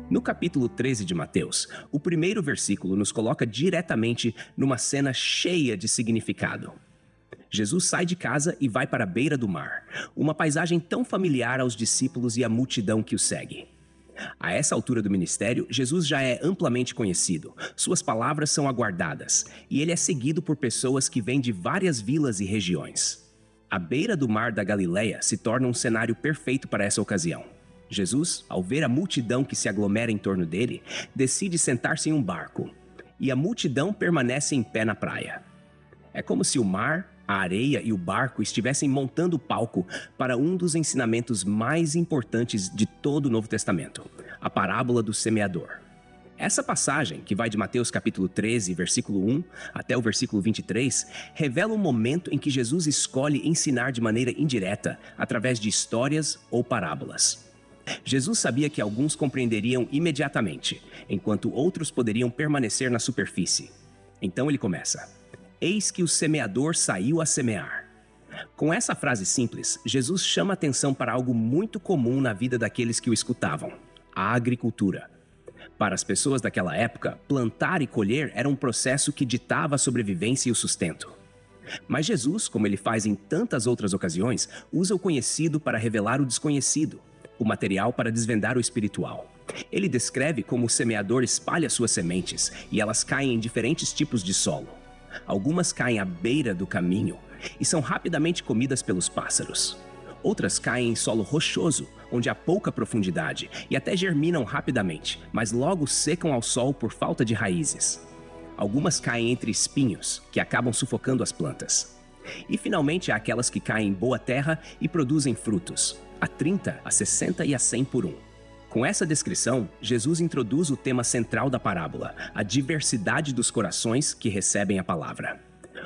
No capítulo 13 de Mateus, o primeiro versículo nos coloca diretamente numa cena cheia de significado. Jesus sai de casa e vai para a beira do mar, uma paisagem tão familiar aos discípulos e à multidão que o segue. A essa altura do ministério, Jesus já é amplamente conhecido, suas palavras são aguardadas, e ele é seguido por pessoas que vêm de várias vilas e regiões. A beira do mar da Galileia se torna um cenário perfeito para essa ocasião. Jesus, ao ver a multidão que se aglomera em torno dele, decide sentar-se em um barco, e a multidão permanece em pé na praia. É como se o mar, a areia e o barco estivessem montando o palco para um dos ensinamentos mais importantes de todo o Novo Testamento, a parábola do semeador. Essa passagem, que vai de Mateus capítulo 13, versículo 1 até o versículo 23, revela um momento em que Jesus escolhe ensinar de maneira indireta, através de histórias ou parábolas. Jesus sabia que alguns compreenderiam imediatamente, enquanto outros poderiam permanecer na superfície. Então ele começa: "Eis que o semeador saiu a semear." Com essa frase simples, Jesus chama atenção para algo muito comum na vida daqueles que o escutavam: a agricultura. Para as pessoas daquela época, plantar e colher era um processo que ditava a sobrevivência e o sustento. Mas Jesus, como ele faz em tantas outras ocasiões, usa o conhecido para revelar o desconhecido, o material para desvendar o espiritual. Ele descreve como o semeador espalha suas sementes e elas caem em diferentes tipos de solo. Algumas caem à beira do caminho e são rapidamente comidas pelos pássaros. Outras caem em solo rochoso, onde há pouca profundidade e até germinam rapidamente, mas logo secam ao sol por falta de raízes. Algumas caem entre espinhos, que acabam sufocando as plantas. E finalmente há aquelas que caem em boa terra e produzem frutos, a 30, a 60 e a 100 por um. Com essa descrição, Jesus introduz o tema central da parábola, a diversidade dos corações que recebem a palavra.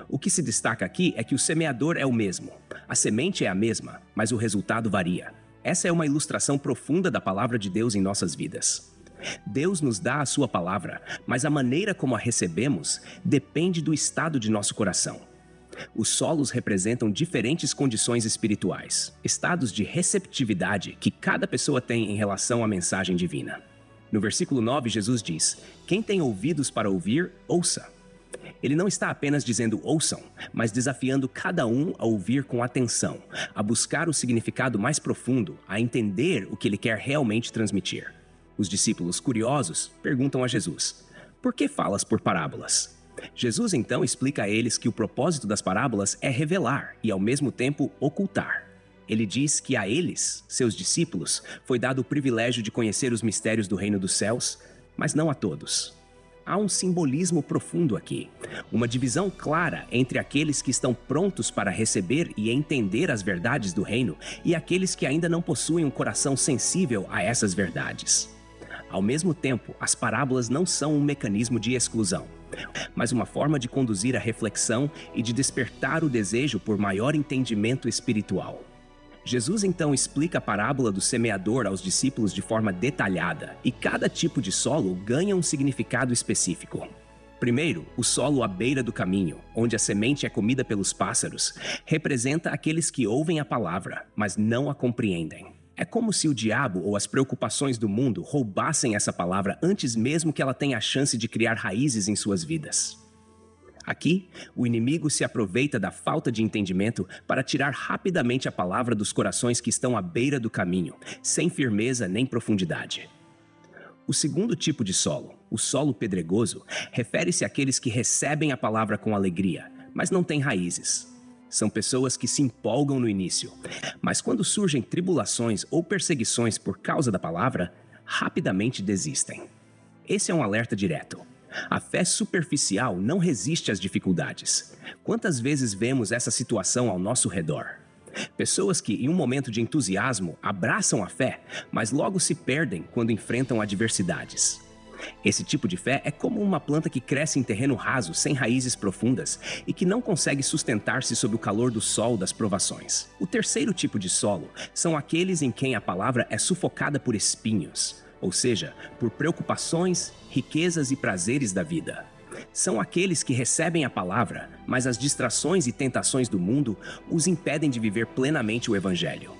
O que se destaca aqui é que o semeador é o mesmo, a semente é a mesma, mas o resultado varia. Essa é uma ilustração profunda da palavra de Deus em nossas vidas. Deus nos dá a sua palavra, mas a maneira como a recebemos depende do estado de nosso coração. Os solos representam diferentes condições espirituais, estados de receptividade que cada pessoa tem em relação à mensagem divina. No versículo 9, Jesus diz: "Quem tem ouvidos para ouvir, ouça." Ele não está apenas dizendo ouçam, mas desafiando cada um a ouvir com atenção, a buscar o significado mais profundo, a entender o que ele quer realmente transmitir. Os discípulos curiosos perguntam a Jesus: "Por que falas por parábolas?" Jesus então explica a eles que o propósito das parábolas é revelar e, ao mesmo tempo, ocultar. Ele diz que a eles, seus discípulos, foi dado o privilégio de conhecer os mistérios do reino dos céus, mas não a todos. Há um simbolismo profundo aqui, uma divisão clara entre aqueles que estão prontos para receber e entender as verdades do reino e aqueles que ainda não possuem um coração sensível a essas verdades. Ao mesmo tempo, as parábolas não são um mecanismo de exclusão, mas uma forma de conduzir a reflexão e de despertar o desejo por maior entendimento espiritual. Jesus então explica a parábola do semeador aos discípulos de forma detalhada, e cada tipo de solo ganha um significado específico. Primeiro, o solo à beira do caminho, onde a semente é comida pelos pássaros, representa aqueles que ouvem a palavra, mas não a compreendem. É como se o diabo ou as preocupações do mundo roubassem essa palavra antes mesmo que ela tenha a chance de criar raízes em suas vidas. Aqui, o inimigo se aproveita da falta de entendimento para tirar rapidamente a palavra dos corações que estão à beira do caminho, sem firmeza nem profundidade. O segundo tipo de solo, o solo pedregoso, refere-se àqueles que recebem a palavra com alegria, mas não têm raízes. São pessoas que se empolgam no início, mas quando surgem tribulações ou perseguições por causa da palavra, rapidamente desistem. Esse é um alerta direto. A fé superficial não resiste às dificuldades. Quantas vezes vemos essa situação ao nosso redor? Pessoas que, em um momento de entusiasmo, abraçam a fé, mas logo se perdem quando enfrentam adversidades. Esse tipo de fé é como uma planta que cresce em terreno raso, sem raízes profundas, e que não consegue sustentar-se sob o calor do sol das provações. O terceiro tipo de solo são aqueles em quem a palavra é sufocada por espinhos, ou seja, por preocupações, riquezas e prazeres da vida. São aqueles que recebem a palavra, mas as distrações e tentações do mundo os impedem de viver plenamente o Evangelho.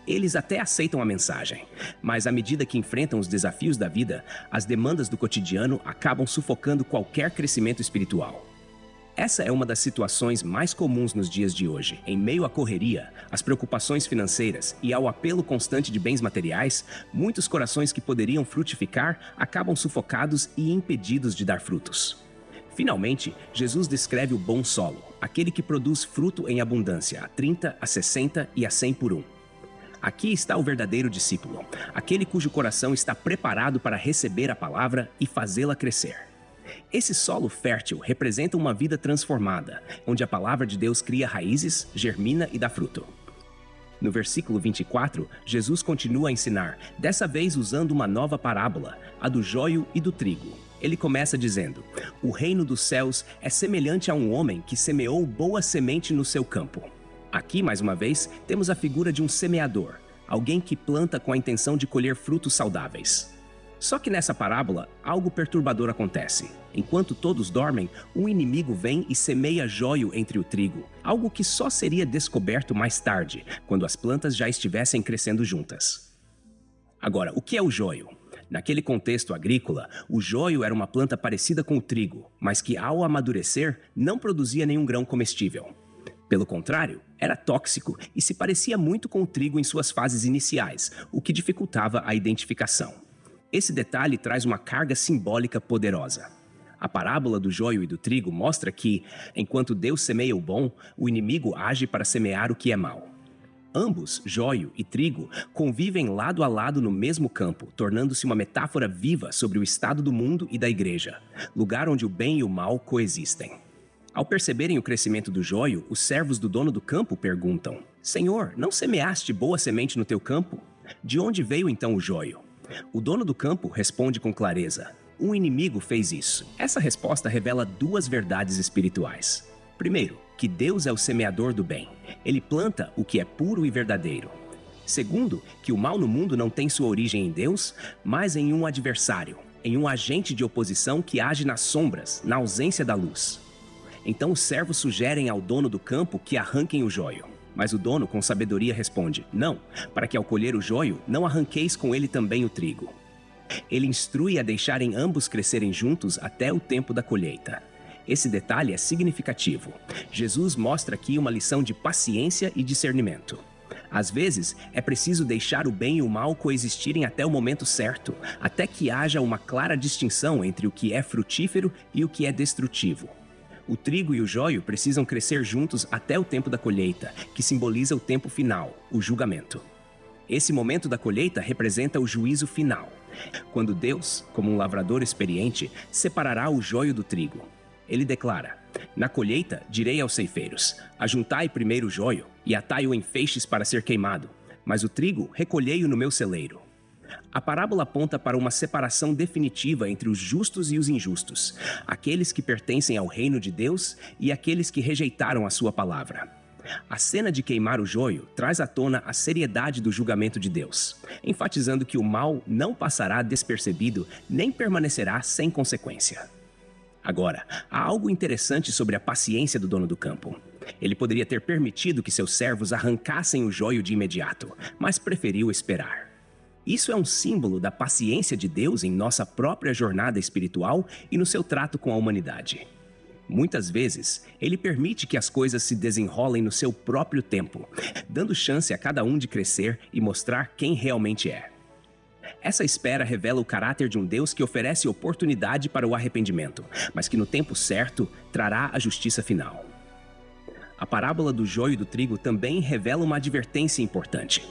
Eles até aceitam a mensagem, mas à medida que enfrentam os desafios da vida, as demandas do cotidiano acabam sufocando qualquer crescimento espiritual. Essa é uma das situações mais comuns nos dias de hoje. Em meio à correria, às preocupações financeiras e ao apelo constante de bens materiais, muitos corações que poderiam frutificar acabam sufocados e impedidos de dar frutos. Finalmente, Jesus descreve o bom solo, aquele que produz fruto em abundância, a 30, a 60 e a 100 por um. Aqui está o verdadeiro discípulo, aquele cujo coração está preparado para receber a palavra e fazê-la crescer. Esse solo fértil representa uma vida transformada, onde a palavra de Deus cria raízes, germina e dá fruto. No versículo 24, Jesus continua a ensinar, dessa vez usando uma nova parábola, a do joio e do trigo. Ele começa dizendo: "O reino dos céus é semelhante a um homem que semeou boa semente no seu campo." Aqui, mais uma vez, temos a figura de um semeador, alguém que planta com a intenção de colher frutos saudáveis. Só que nessa parábola, algo perturbador acontece. Enquanto todos dormem, um inimigo vem e semeia joio entre o trigo, algo que só seria descoberto mais tarde, quando as plantas já estivessem crescendo juntas. Agora, o que é o joio? Naquele contexto agrícola, o joio era uma planta parecida com o trigo, mas que ao amadurecer não produzia nenhum grão comestível. Pelo contrário, era tóxico e se parecia muito com o trigo em suas fases iniciais, o que dificultava a identificação. Esse detalhe traz uma carga simbólica poderosa. A parábola do joio e do trigo mostra que, enquanto Deus semeia o bom, o inimigo age para semear o que é mau. Ambos, joio e trigo, convivem lado a lado no mesmo campo, tornando-se uma metáfora viva sobre o estado do mundo e da igreja, lugar onde o bem e o mal coexistem. Ao perceberem o crescimento do joio, os servos do dono do campo perguntam: "Senhor, não semeaste boa semente no teu campo? De onde veio então o joio?" O dono do campo responde com clareza: "Um inimigo fez isso." Essa resposta revela duas verdades espirituais. Primeiro, que Deus é o semeador do bem. Ele planta o que é puro e verdadeiro. Segundo, que o mal no mundo não tem sua origem em Deus, mas em um adversário, em um agente de oposição que age nas sombras, na ausência da luz. Então os servos sugerem ao dono do campo que arranquem o joio. Mas o dono, com sabedoria, responde: "Não, para que ao colher o joio, não arranqueis com ele também o trigo." Ele instrui a deixarem ambos crescerem juntos até o tempo da colheita. Esse detalhe é significativo. Jesus mostra aqui uma lição de paciência e discernimento. Às vezes, é preciso deixar o bem e o mal coexistirem até o momento certo, até que haja uma clara distinção entre o que é frutífero e o que é destrutivo. O trigo e o joio precisam crescer juntos até o tempo da colheita, que simboliza o tempo final, o julgamento. Esse momento da colheita representa o juízo final, quando Deus, como um lavrador experiente, separará o joio do trigo. Ele declara: "Na colheita, direi aos ceifeiros: ajuntai primeiro o joio e atai-o em feixes para ser queimado, mas o trigo recolhei-o no meu celeiro." A parábola aponta para uma separação definitiva entre os justos e os injustos, aqueles que pertencem ao reino de Deus e aqueles que rejeitaram a sua palavra. A cena de queimar o joio traz à tona a seriedade do julgamento de Deus, enfatizando que o mal não passará despercebido nem permanecerá sem consequência. Agora, há algo interessante sobre a paciência do dono do campo. Ele poderia ter permitido que seus servos arrancassem o joio de imediato, mas preferiu esperar. Isso é um símbolo da paciência de Deus em nossa própria jornada espiritual e no seu trato com a humanidade. Muitas vezes, Ele permite que as coisas se desenrolem no seu próprio tempo, dando chance a cada um de crescer e mostrar quem realmente é. Essa espera revela o caráter de um Deus que oferece oportunidade para o arrependimento, mas que no tempo certo trará a justiça final. A parábola do joio e do trigo também revela uma advertência importante.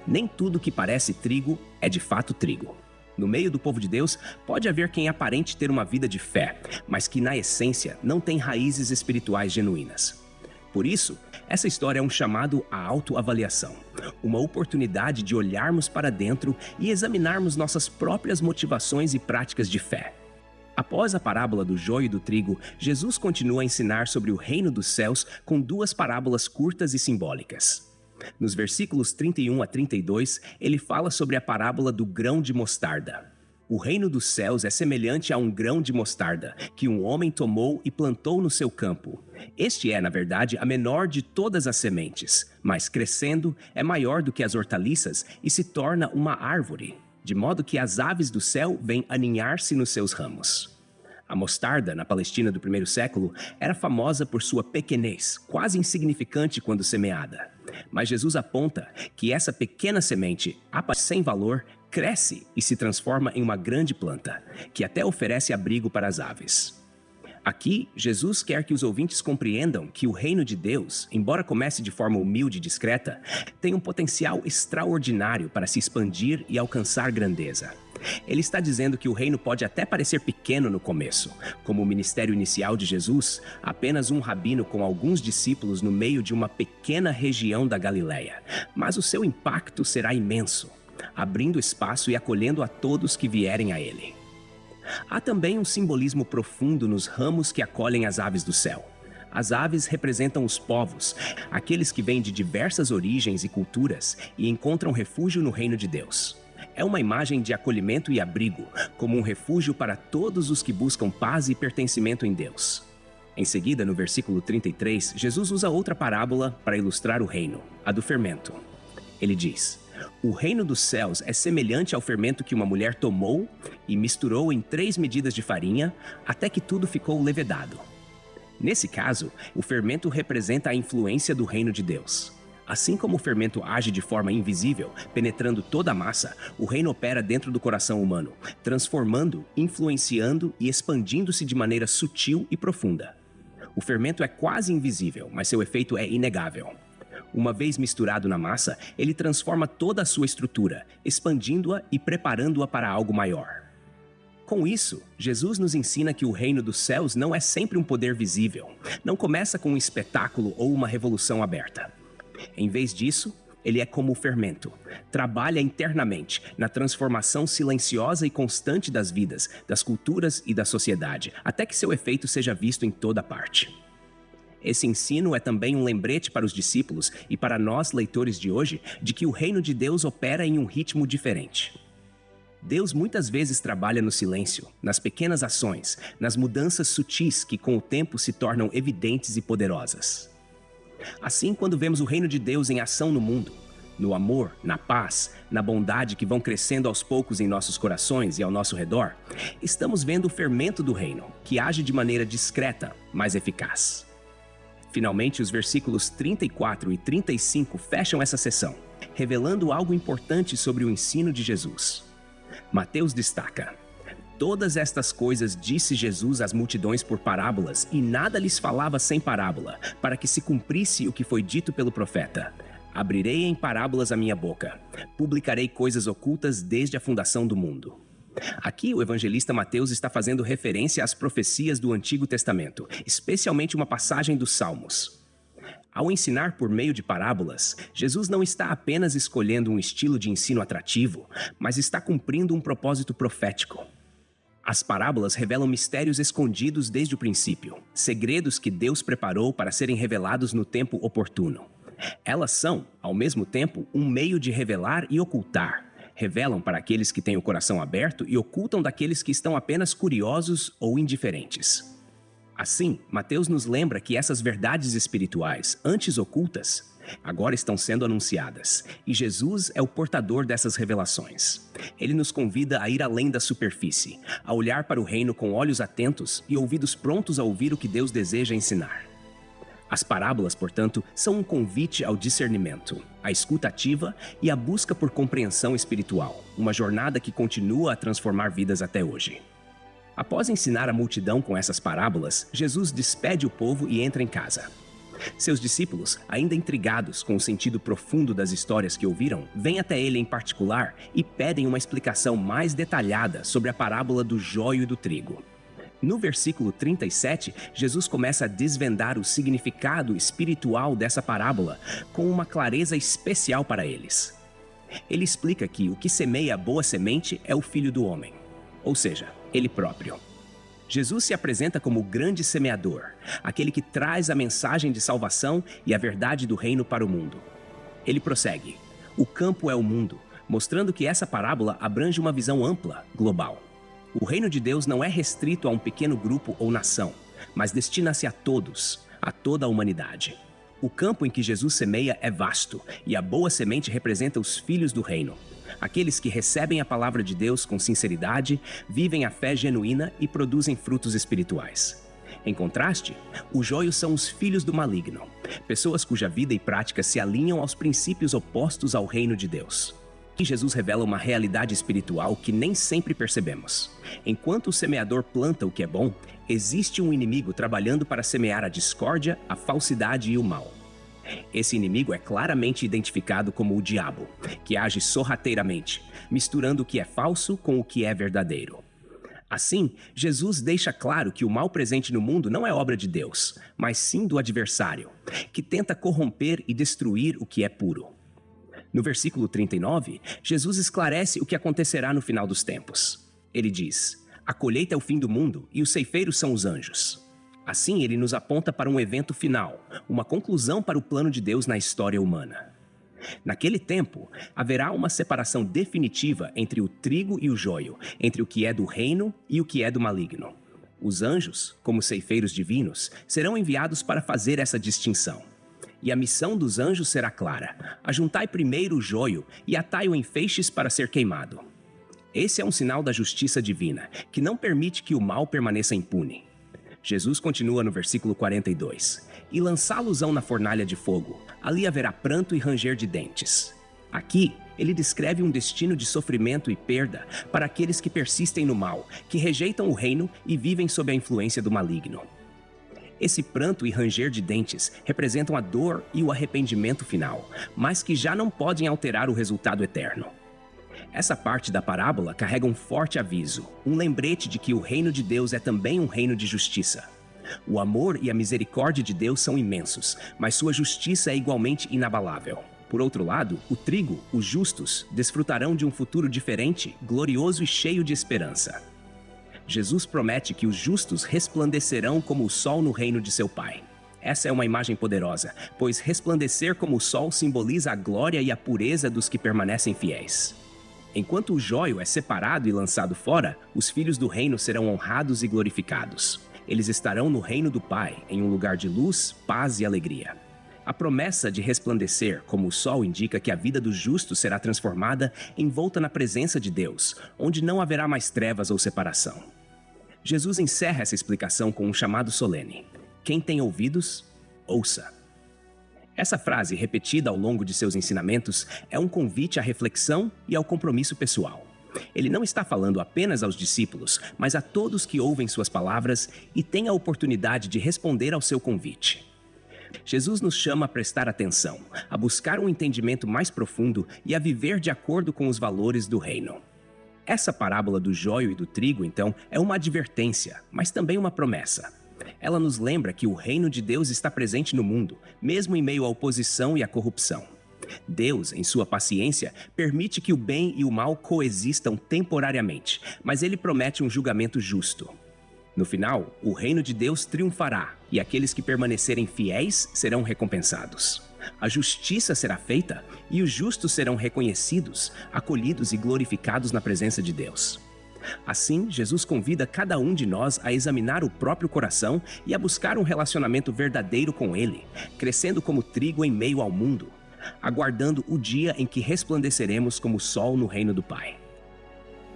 Nem tudo que parece trigo é de fato trigo. No meio do povo de Deus, pode haver quem aparente ter uma vida de fé, mas que na essência não tem raízes espirituais genuínas. Por isso, essa história é um chamado à autoavaliação, uma oportunidade de olharmos para dentro e examinarmos nossas próprias motivações e práticas de fé. Após a parábola do joio e do trigo, Jesus continua a ensinar sobre o reino dos céus com duas parábolas curtas e simbólicas. Nos versículos 31 a 32, ele fala sobre a parábola do grão de mostarda. O reino dos céus é semelhante a um grão de mostarda, que um homem tomou e plantou no seu campo. Este é, na verdade, a menor de todas as sementes, mas crescendo é maior do que as hortaliças e se torna uma árvore, de modo que as aves do céu vêm aninhar-se nos seus ramos. A mostarda, na Palestina do primeiro século, era famosa por sua pequenez, quase insignificante quando semeada. Mas Jesus aponta que essa pequena semente, sem valor, cresce e se transforma em uma grande planta, que até oferece abrigo para as aves. Aqui, Jesus quer que os ouvintes compreendam que o reino de Deus, embora comece de forma humilde e discreta, tem um potencial extraordinário para se expandir e alcançar grandeza. Ele está dizendo que o reino pode até parecer pequeno no começo, como o ministério inicial de Jesus, apenas um rabino com alguns discípulos no meio de uma pequena região da Galileia, mas o seu impacto será imenso, abrindo espaço e acolhendo a todos que vierem a ele. Há também um simbolismo profundo nos ramos que acolhem as aves do céu. As aves representam os povos, aqueles que vêm de diversas origens e culturas e encontram refúgio no reino de Deus. É uma imagem de acolhimento e abrigo, como um refúgio para todos os que buscam paz e pertencimento em Deus. Em seguida, no versículo 33, Jesus usa outra parábola para ilustrar o reino, a do fermento. Ele diz: "O reino dos céus é semelhante ao fermento que uma mulher tomou e misturou em 3 medidas de farinha, até que tudo ficou levedado." Nesse caso, o fermento representa a influência do reino de Deus. Assim como o fermento age de forma invisível, penetrando toda a massa, o reino opera dentro do coração humano, transformando, influenciando e expandindo-se de maneira sutil e profunda. O fermento é quase invisível, mas seu efeito é inegável. Uma vez misturado na massa, ele transforma toda a sua estrutura, expandindo-a e preparando-a para algo maior. Com isso, Jesus nos ensina que o reino dos céus não é sempre um poder visível, não começa com um espetáculo ou uma revolução aberta. Em vez disso, ele é como o fermento, trabalha internamente na transformação silenciosa e constante das vidas, das culturas e da sociedade, até que seu efeito seja visto em toda parte. Esse ensino é também um lembrete para os discípulos e para nós, leitores de hoje, de que o reino de Deus opera em um ritmo diferente. Deus muitas vezes trabalha no silêncio, nas pequenas ações, nas mudanças sutis que com o tempo se tornam evidentes e poderosas. Assim, quando vemos o reino de Deus em ação no mundo, no amor, na paz, na bondade que vão crescendo aos poucos em nossos corações e ao nosso redor, estamos vendo o fermento do reino, que age de maneira discreta, mas eficaz. Finalmente, os versículos 34 e 35 fecham essa sessão, revelando algo importante sobre o ensino de Jesus. Mateus destaca: "Todas estas coisas disse Jesus às multidões por parábolas, e nada lhes falava sem parábola, para que se cumprisse o que foi dito pelo profeta. Abrirei em parábolas a minha boca, publicarei coisas ocultas desde a fundação do mundo." Aqui o evangelista Mateus está fazendo referência às profecias do Antigo Testamento, especialmente uma passagem dos Salmos. Ao ensinar por meio de parábolas, Jesus não está apenas escolhendo um estilo de ensino atrativo, mas está cumprindo um propósito profético. As parábolas revelam mistérios escondidos desde o princípio, segredos que Deus preparou para serem revelados no tempo oportuno. Elas são, ao mesmo tempo, um meio de revelar e ocultar. Revelam para aqueles que têm o coração aberto e ocultam daqueles que estão apenas curiosos ou indiferentes. Assim, Mateus nos lembra que essas verdades espirituais, antes ocultas, agora estão sendo anunciadas, e Jesus é o portador dessas revelações. Ele nos convida a ir além da superfície, a olhar para o reino com olhos atentos e ouvidos prontos a ouvir o que Deus deseja ensinar. As parábolas, portanto, são um convite ao discernimento, à escuta ativa e à busca por compreensão espiritual, uma jornada que continua a transformar vidas até hoje. Após ensinar a multidão com essas parábolas, Jesus despede o povo e entra em casa. Seus discípulos, ainda intrigados com o sentido profundo das histórias que ouviram, vêm até ele em particular e pedem uma explicação mais detalhada sobre a parábola do joio e do trigo. No versículo 37, Jesus começa a desvendar o significado espiritual dessa parábola com uma clareza especial para eles. Ele explica que o que semeia a boa semente é o Filho do Homem, ou seja, ele próprio. Jesus se apresenta como o grande semeador, aquele que traz a mensagem de salvação e a verdade do reino para o mundo. Ele prossegue: "O campo é o mundo, mostrando que essa parábola abrange uma visão ampla, global. O reino de Deus não é restrito a um pequeno grupo ou nação, mas destina-se a todos, a toda a humanidade. O campo em que Jesus semeia é vasto, e a boa semente representa os filhos do reino. Aqueles que recebem a palavra de Deus com sinceridade, vivem a fé genuína e produzem frutos espirituais. Em contraste, os joios são os filhos do maligno, pessoas cuja vida e prática se alinham aos princípios opostos ao reino de Deus. Aqui Jesus revela uma realidade espiritual que nem sempre percebemos. Enquanto o semeador planta o que é bom, existe um inimigo trabalhando para semear a discórdia, a falsidade e o mal. Esse inimigo é claramente identificado como o diabo, que age sorrateiramente, misturando o que é falso com o que é verdadeiro. Assim, Jesus deixa claro que o mal presente no mundo não é obra de Deus, mas sim do adversário, que tenta corromper e destruir o que é puro. No versículo 39, Jesus esclarece o que acontecerá no final dos tempos. Ele diz: "A colheita é o fim do mundo e os ceifeiros são os anjos." Assim, ele nos aponta para um evento final, uma conclusão para o plano de Deus na história humana. Naquele tempo, haverá uma separação definitiva entre o trigo e o joio, entre o que é do reino e o que é do maligno. Os anjos, como ceifeiros divinos, serão enviados para fazer essa distinção. E a missão dos anjos será clara: ajuntai primeiro o joio e atai-o em feixes para ser queimado. Esse é um sinal da justiça divina, que não permite que o mal permaneça impune. Jesus continua no versículo 42. "E lançá-los-ão na fornalha de fogo, ali haverá pranto e ranger de dentes." Aqui, ele descreve um destino de sofrimento e perda para aqueles que persistem no mal, que rejeitam o reino e vivem sob a influência do maligno. Esse pranto e ranger de dentes representam a dor e o arrependimento final, mas que já não podem alterar o resultado eterno. Essa parte da parábola carrega um forte aviso, um lembrete de que o reino de Deus é também um reino de justiça. O amor e a misericórdia de Deus são imensos, mas sua justiça é igualmente inabalável. Por outro lado, o trigo, os justos, desfrutarão de um futuro diferente, glorioso e cheio de esperança. Jesus promete que os justos resplandecerão como o sol no reino de seu Pai. Essa é uma imagem poderosa, pois resplandecer como o sol simboliza a glória e a pureza dos que permanecem fiéis. Enquanto o joio é separado e lançado fora, os filhos do reino serão honrados e glorificados. Eles estarão no reino do Pai, em um lugar de luz, paz e alegria. A promessa de resplandecer como o sol indica que a vida dos justos será transformada envolta na presença de Deus, onde não haverá mais trevas ou separação. Jesus encerra essa explicação com um chamado solene: "Quem tem ouvidos, ouça." Essa frase, repetida ao longo de seus ensinamentos, é um convite à reflexão e ao compromisso pessoal. Ele não está falando apenas aos discípulos, mas a todos que ouvem suas palavras e têm a oportunidade de responder ao seu convite. Jesus nos chama a prestar atenção, a buscar um entendimento mais profundo e a viver de acordo com os valores do reino. Essa parábola do joio e do trigo, então, é uma advertência, mas também uma promessa. Ela nos lembra que o reino de Deus está presente no mundo, mesmo em meio à oposição e à corrupção. Deus, em sua paciência, permite que o bem e o mal coexistam temporariamente, mas ele promete um julgamento justo. No final, o reino de Deus triunfará e aqueles que permanecerem fiéis serão recompensados. A justiça será feita e os justos serão reconhecidos, acolhidos e glorificados na presença de Deus. Assim, Jesus convida cada um de nós a examinar o próprio coração e a buscar um relacionamento verdadeiro com Ele, crescendo como trigo em meio ao mundo, aguardando o dia em que resplandeceremos como o sol no reino do Pai.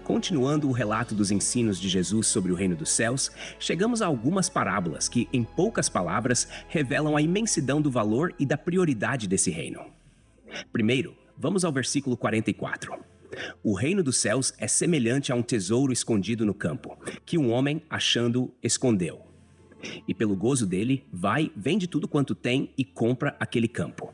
Continuando o relato dos ensinos de Jesus sobre o reino dos céus, chegamos a algumas parábolas que, em poucas palavras, revelam a imensidão do valor e da prioridade desse reino. Primeiro, vamos ao versículo 44. "O reino dos céus é semelhante a um tesouro escondido no campo, que um homem, achando-o, escondeu. E pelo gozo dele, vai, vende tudo quanto tem e compra aquele campo."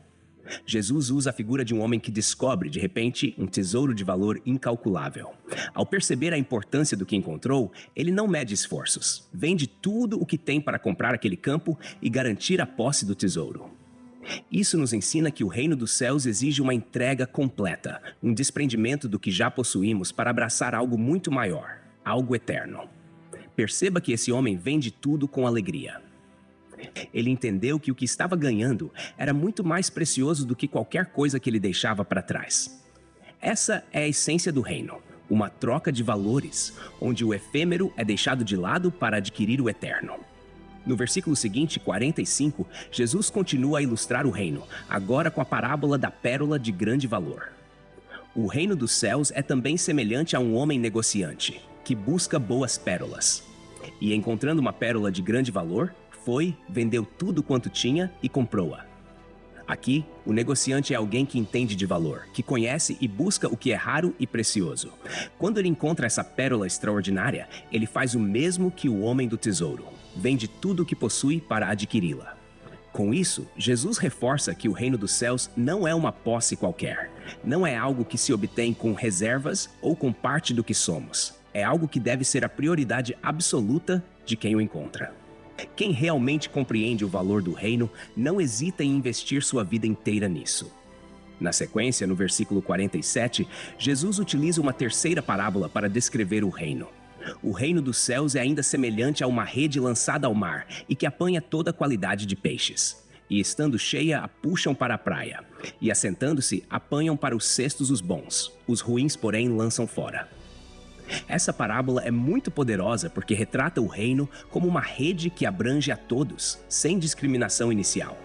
Jesus usa a figura de um homem que descobre, de repente, um tesouro de valor incalculável. Ao perceber a importância do que encontrou, ele não mede esforços. Vende tudo o que tem para comprar aquele campo e garantir a posse do tesouro. Isso nos ensina que o reino dos céus exige uma entrega completa, um desprendimento do que já possuímos para abraçar algo muito maior, algo eterno. Perceba que esse homem vende tudo com alegria. Ele entendeu que o que estava ganhando era muito mais precioso do que qualquer coisa que ele deixava para trás. Essa é a essência do reino, uma troca de valores, onde o efêmero é deixado de lado para adquirir o eterno. No versículo seguinte, 45, Jesus continua a ilustrar o reino, agora com a parábola da pérola de grande valor. O reino dos céus é também semelhante a um homem negociante, que busca boas pérolas. E encontrando uma pérola de grande valor, vendeu tudo quanto tinha e comprou-a. Aqui, o negociante é alguém que entende de valor, que conhece e busca o que é raro e precioso. Quando ele encontra essa pérola extraordinária, ele faz o mesmo que o homem do tesouro. Vende tudo o que possui para adquiri-la. Com isso, Jesus reforça que o reino dos céus não é uma posse qualquer. Não é algo que se obtém com reservas ou com parte do que somos. É algo que deve ser a prioridade absoluta de quem o encontra. Quem realmente compreende o valor do reino não hesita em investir sua vida inteira nisso. Na sequência, no versículo 47, Jesus utiliza uma terceira parábola para descrever o reino. O reino dos céus é ainda semelhante a uma rede lançada ao mar e que apanha toda a qualidade de peixes. E estando cheia, a puxam para a praia. E assentando-se, apanham para os cestos os bons. Os ruins, porém, lançam fora. Essa parábola é muito poderosa porque retrata o reino como uma rede que abrange a todos, sem discriminação inicial.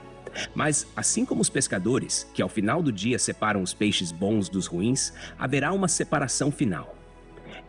Mas, assim como os pescadores, que ao final do dia separam os peixes bons dos ruins, haverá uma separação final.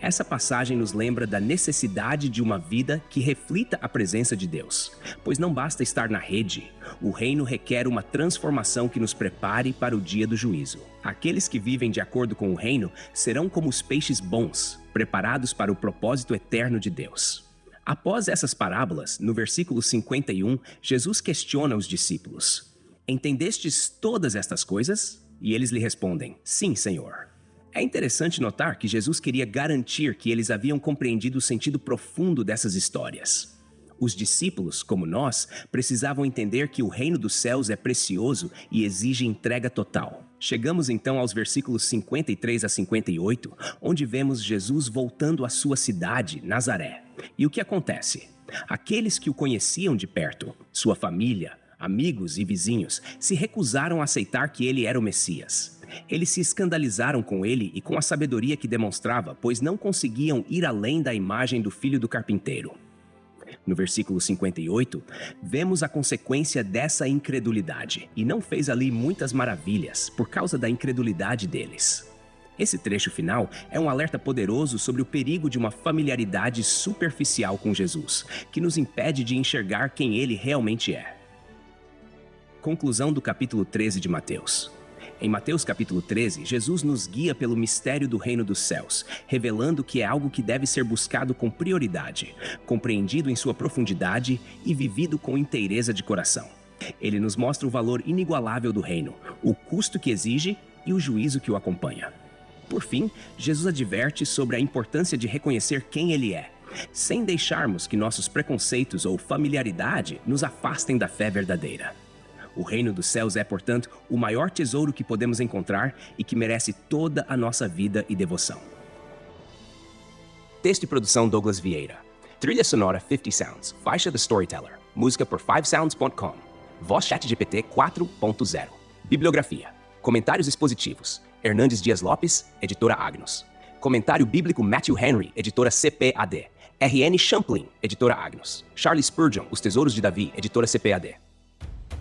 Essa passagem nos lembra da necessidade de uma vida que reflita a presença de Deus, pois não basta estar na rede. O reino requer uma transformação que nos prepare para o dia do juízo. Aqueles que vivem de acordo com o reino serão como os peixes bons, preparados para o propósito eterno de Deus. Após essas parábolas, no versículo 51, Jesus questiona os discípulos: "Entendestes todas estas coisas?" E eles lhe respondem: "Sim, Senhor." É interessante notar que Jesus queria garantir que eles haviam compreendido o sentido profundo dessas histórias. Os discípulos, como nós, precisavam entender que o reino dos céus é precioso e exige entrega total. Chegamos então aos versículos 53 a 58, onde vemos Jesus voltando à sua cidade, Nazaré. E o que acontece? Aqueles que o conheciam de perto, sua família, amigos e vizinhos, se recusaram a aceitar que ele era o Messias. Eles se escandalizaram com ele e com a sabedoria que demonstrava, pois não conseguiam ir além da imagem do filho do carpinteiro. No versículo 58, vemos a consequência dessa incredulidade, e não fez ali muitas maravilhas por causa da incredulidade deles. Esse trecho final é um alerta poderoso sobre o perigo de uma familiaridade superficial com Jesus, que nos impede de enxergar quem ele realmente é. Conclusão do capítulo 13 de Mateus. Em Mateus capítulo 13, Jesus nos guia pelo mistério do reino dos céus, revelando que é algo que deve ser buscado com prioridade, compreendido em sua profundidade e vivido com inteireza de coração. Ele nos mostra o valor inigualável do reino, o custo que exige e o juízo que o acompanha. Por fim, Jesus adverte sobre a importância de reconhecer quem ele é, sem deixarmos que nossos preconceitos ou familiaridade nos afastem da fé verdadeira. O reino dos céus é, portanto, o maior tesouro que podemos encontrar e que merece toda a nossa vida e devoção. Texto e produção Douglas Vieira. Trilha sonora 50 Sounds, faixa The Storyteller. Música por 5sounds.com. Voz ChatGPT 4.0. Bibliografia. Comentários expositivos. Hernandes Dias Lopes, editora Agnus. Comentário bíblico Matthew Henry, editora CPAD. R.N. Champlin, editora Agnus. Charles Spurgeon, Os Tesouros de Davi, editora CPAD.